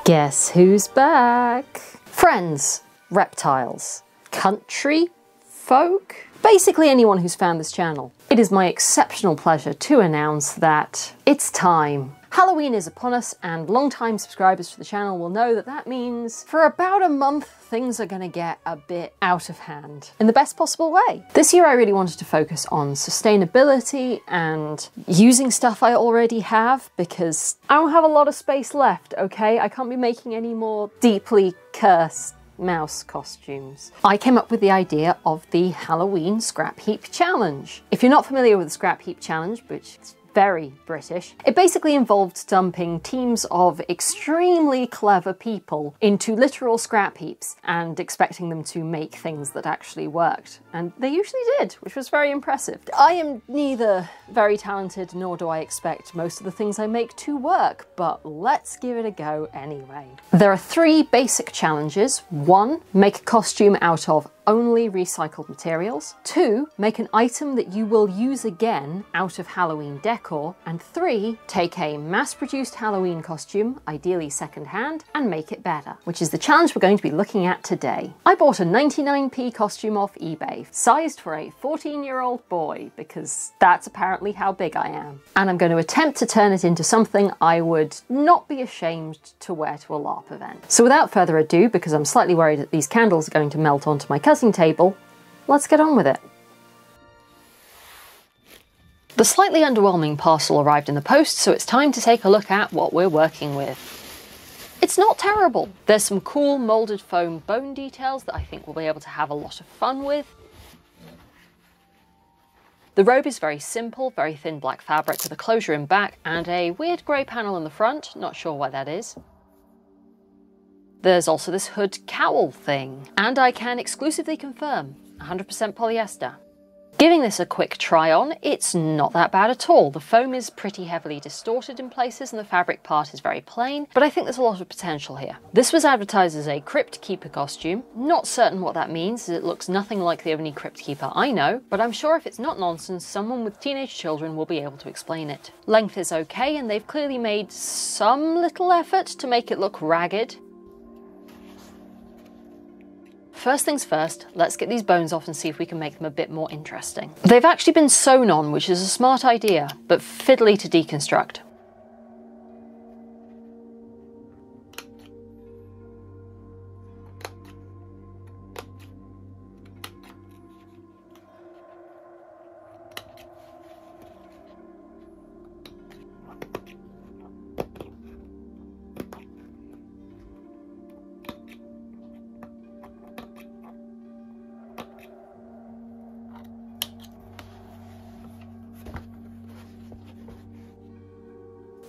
Guess who's back? Friends, reptiles, country folk, basically anyone who's found this channel. It is my exceptional pleasure to announce that it's time. Halloween is upon us, and long-time subscribers to the channel will know that that means for about a month things are gonna get a bit out of hand in the best possible way. This year I really wanted to focus on sustainability and using stuff I already have, because I don't have a lot of space left, okay? I can't be making any more deeply cursed mouse costumes. I came up with the idea of the Halloween Scrapheap Challenge. If you're not familiar with the Scrapheap Challenge, which is very British, it basically involved dumping teams of extremely clever people into literal scrap heaps and expecting them to make things that actually worked. And they usually did, which was very impressive. I am neither very talented nor do I expect most of the things I make to work, but let's give it a go anyway. There are 3 basic challenges. 1, make a costume out of only recycled materials. 2, make an item that you will use again out of Halloween decor. And 3, take a mass-produced Halloween costume, ideally second-hand, and make it better, which is the challenge we're going to be looking at today. I bought a 99p costume off eBay, sized for a 14-year-old boy, because that's apparently how big I am. And I'm going to attempt to turn it into something I would not be ashamed to wear to a LARP event. So without further ado, because I'm slightly worried that these candles are going to melt onto my cousin's table, let's get on with it. The slightly underwhelming parcel arrived in the post, so it's time to take a look at what we're working with. It's not terrible. There's some cool moulded foam bone details that I think we'll be able to have a lot of fun with. The robe is very simple, very thin black fabric with a closure in back and a weird grey panel in the front, not sure why that is. There's also this hood cowl thing, and I can exclusively confirm 100% polyester. Giving this a quick try on, it's not that bad at all. The foam is pretty heavily distorted in places and the fabric part is very plain, but I think there's a lot of potential here. This was advertised as a Crypt Keeper costume. Not certain what that means, as it looks nothing like the only Crypt Keeper I know, but I'm sure if it's not nonsense, someone with teenage children will be able to explain it. Length is okay, and they've clearly made some little effort to make it look ragged. First things first, let's get these bones off and see if we can make them a bit more interesting. They've actually been sewn on, which is a smart idea, but fiddly to deconstruct.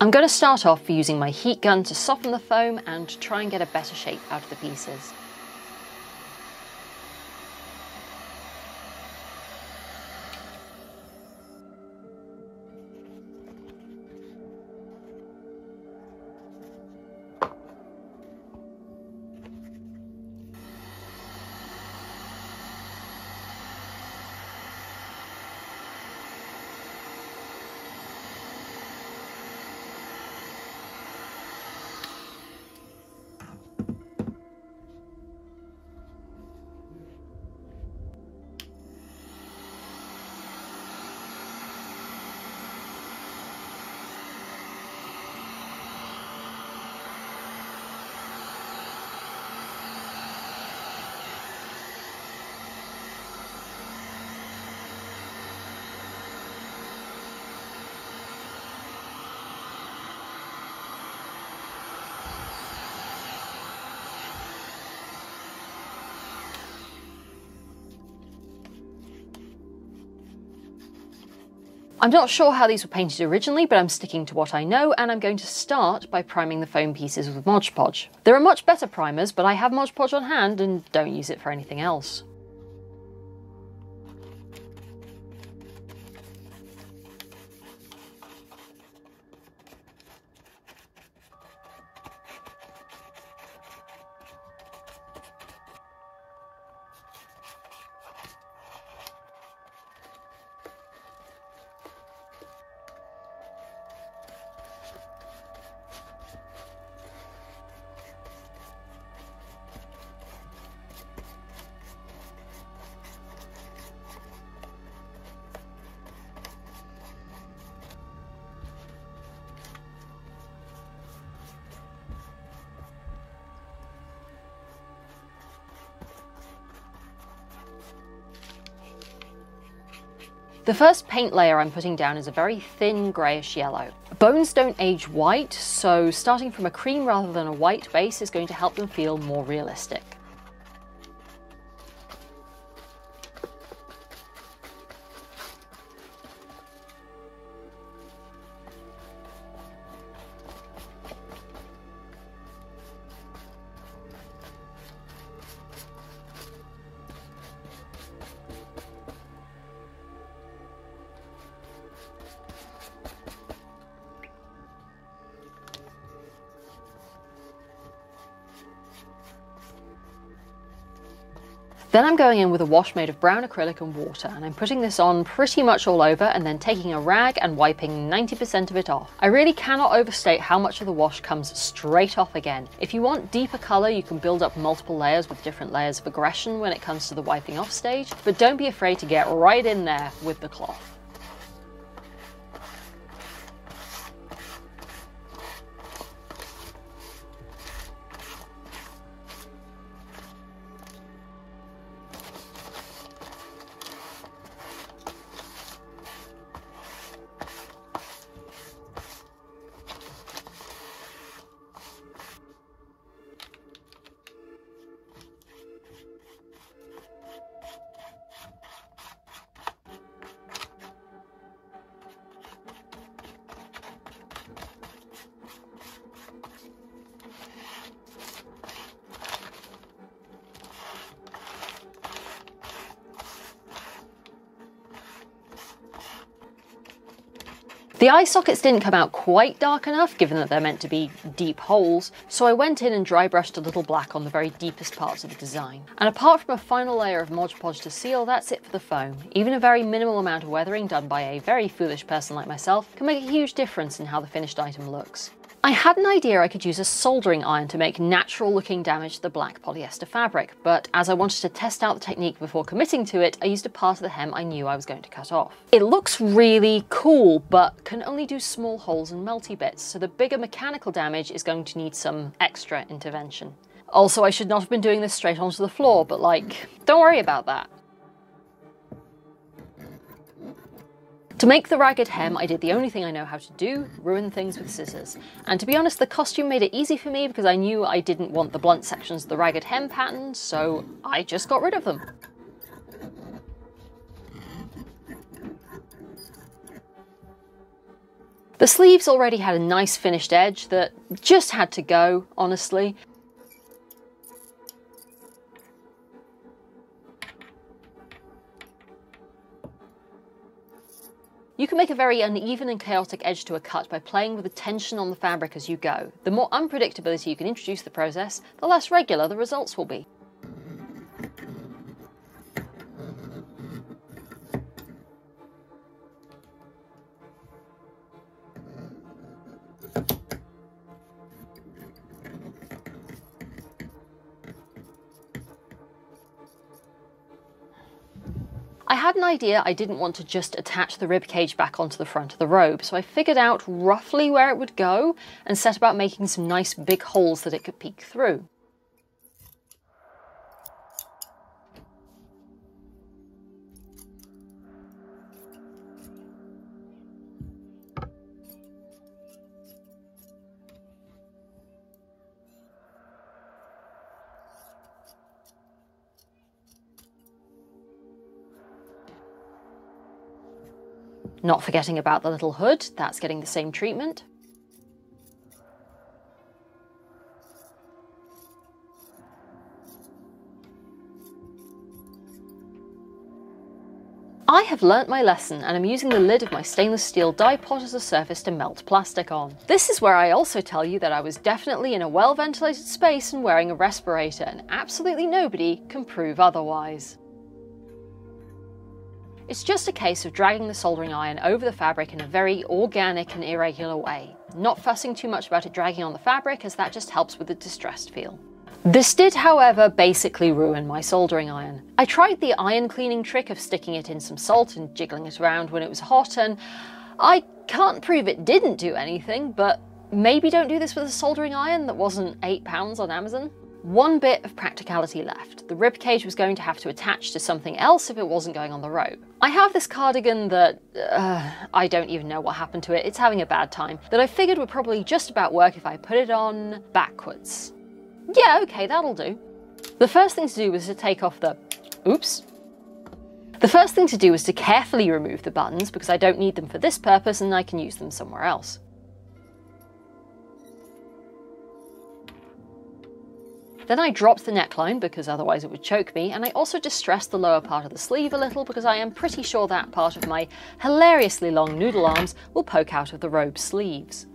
I'm going to start off using my heat gun to soften the foam and try and get a better shape out of the pieces. I'm not sure how these were painted originally, but I'm sticking to what I know, and I'm going to start by priming the foam pieces with Mod Podge. There are much better primers, but I have Mod Podge on hand and don't use it for anything else. The first paint layer I'm putting down is a very thin greyish yellow. Bones don't age white, so starting from a cream rather than a white base is going to help them feel more realistic. Then I'm going in with a wash made of brown acrylic and water, and I'm putting this on pretty much all over and then taking a rag and wiping 90% of it off. I really cannot overstate how much of the wash comes straight off again. If you want deeper colour, you can build up multiple layers with different layers of aggression when it comes to the wiping off stage, but don't be afraid to get right in there with the cloth. The eye sockets didn't come out quite dark enough, given that they're meant to be deep holes, so I went in and dry brushed a little black on the very deepest parts of the design. And apart from a final layer of Mod Podge to seal, that's it for the foam. Even a very minimal amount of weathering done by a very foolish person like myself can make a huge difference in how the finished item looks. I had an idea I could use a soldering iron to make natural looking damage to the black polyester fabric, but as I wanted to test out the technique before committing to it, I used a part of the hem I knew I was going to cut off. It looks really cool, but can only do small holes and melty bits, so the bigger mechanical damage is going to need some extra intervention. Also, I should not have been doing this straight onto the floor, but don't worry about that. To make the ragged hem, I did the only thing I know how to do, ruin things with scissors. And to be honest, the costume made it easy for me because I knew I didn't want the blunt sections of the ragged hem pattern, so I just got rid of them. The sleeves already had a nice finished edge that just had to go, honestly. You can make a very uneven and chaotic edge to a cut by playing with the tension on the fabric as you go. The more unpredictability you can introduce to the process, the less regular the results will be. I had an idea I didn't want to just attach the rib cage back onto the front of the robe, so I figured out roughly where it would go and set about making some nice big holes that it could peek through. Not forgetting about the little hood, that's getting the same treatment. I have learnt my lesson and I'm using the lid of my stainless steel dye pot as a surface to melt plastic on. This is where I also tell you that I was definitely in a well-ventilated space and wearing a respirator, and absolutely nobody can prove otherwise. It's just a case of dragging the soldering iron over the fabric in a very organic and irregular way, not fussing too much about it dragging on the fabric, as that just helps with the distressed feel. This did, however, basically ruin my soldering iron. I tried the iron cleaning trick of sticking it in some salt and jiggling it around when it was hot, and I can't prove it didn't do anything, but maybe don't do this with a soldering iron that wasn't £8 on Amazon. One bit of practicality left. The ribcage was going to have to attach to something else if it wasn't going on the rope. I have this cardigan that, I don't even know what happened to it, it's having a bad time, that I figured would probably just about work if I put it on backwards. Yeah, okay, that'll do. The first thing to do was to take off the... Oops. The first thing to do was to carefully remove the buttons because I don't need them for this purpose and I can use them somewhere else. Then I dropped the neckline because otherwise it would choke me, and I also distressed the lower part of the sleeve a little because I am pretty sure that part of my hilariously long noodle arms will poke out of the robe's sleeves.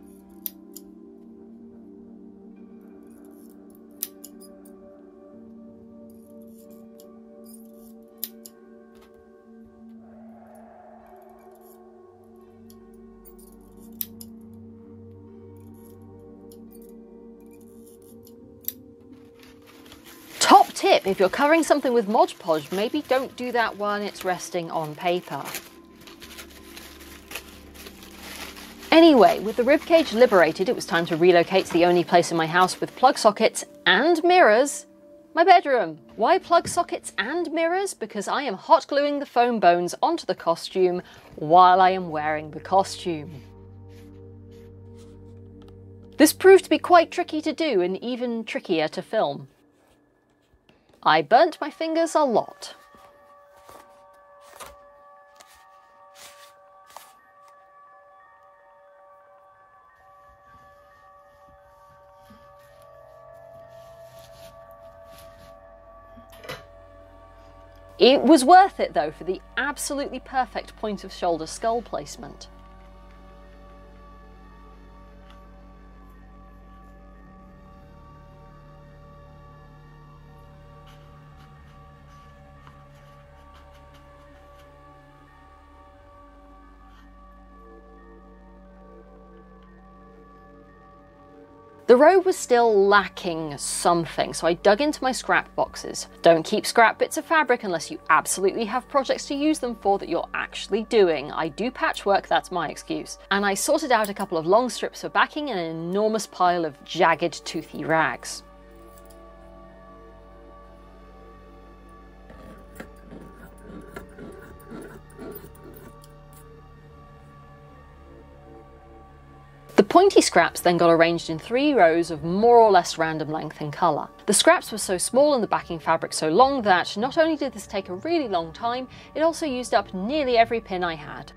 Top tip, if you're covering something with Mod Podge, maybe don't do that when it's resting on paper. Anyway, with the ribcage liberated, it was time to relocate to the only place in my house with plug sockets and mirrors, my bedroom. Why plug sockets and mirrors? Because I am hot gluing the foam bones onto the costume while I am wearing the costume. This proved to be quite tricky to do and even trickier to film. I burnt my fingers a lot. It was worth it though for the absolutely perfect point of shoulder skull placement. The robe was still lacking something, so I dug into my scrap boxes. Don't keep scrap bits of fabric unless you absolutely have projects to use them for that you're actually doing. I do patchwork, that's my excuse. And I sorted out a couple of long strips for backing and an enormous pile of jagged, toothy rags. The pointy scraps then got arranged in 3 rows of more or less random length and colour. The scraps were so small and the backing fabric so long that not only did this take a really long time, it also used up nearly every pin I had.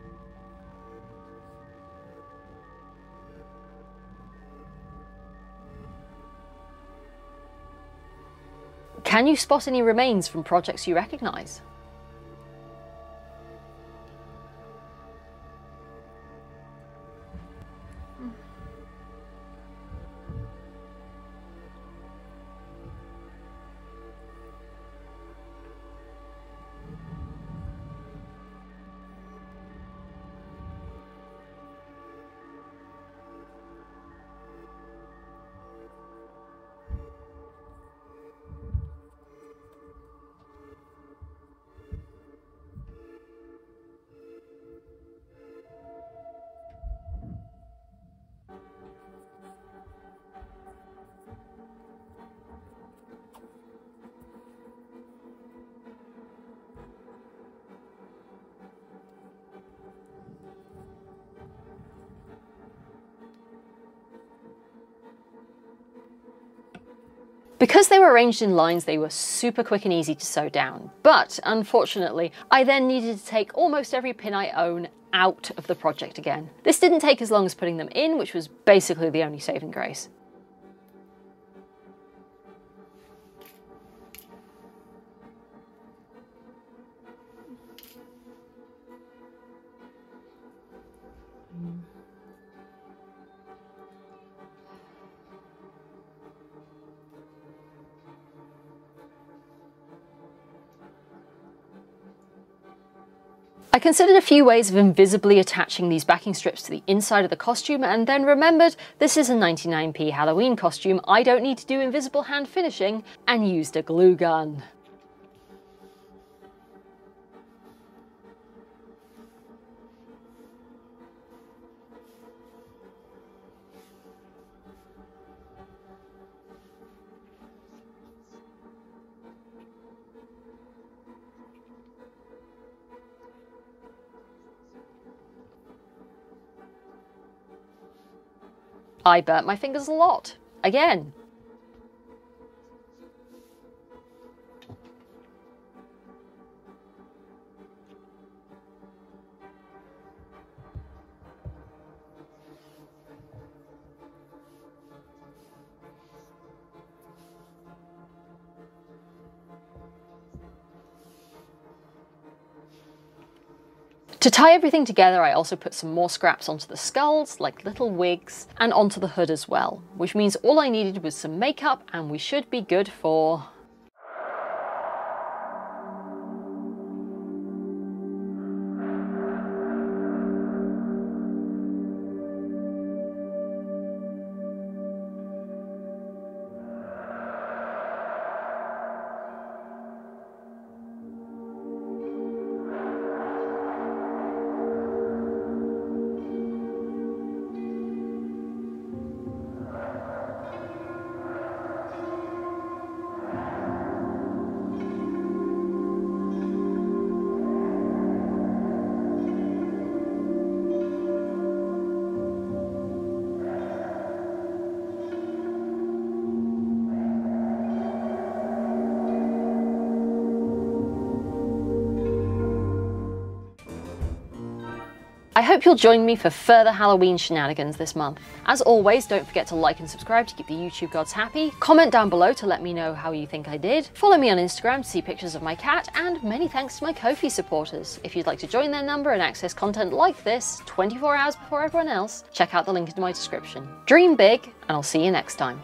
Can you spot any remains from projects you recognise? Because they were arranged in lines, they were super quick and easy to sew down. But unfortunately, I then needed to take almost every pin I own out of the project again. This didn't take as long as putting them in, which was basically the only saving grace. I considered a few ways of invisibly attaching these backing strips to the inside of the costume and then remembered this is a 99p Halloween costume, I don't need to do invisible hand finishing, and used a glue gun. I burnt my fingers a lot. Again. To tie everything together, I also put some more scraps onto the skulls, like little wigs, and onto the hood as well, which means all I needed was some makeup and we should be good for... I hope you'll join me for further Halloween shenanigans this month. As always, don't forget to like and subscribe to keep the YouTube gods happy. Comment down below to let me know how you think I did. Follow me on Instagram to see pictures of my cat, and many thanks to my Ko-fi supporters. If you'd like to join their number and access content like this 24 hours before everyone else, check out the link in my description. Dream big, and I'll see you next time.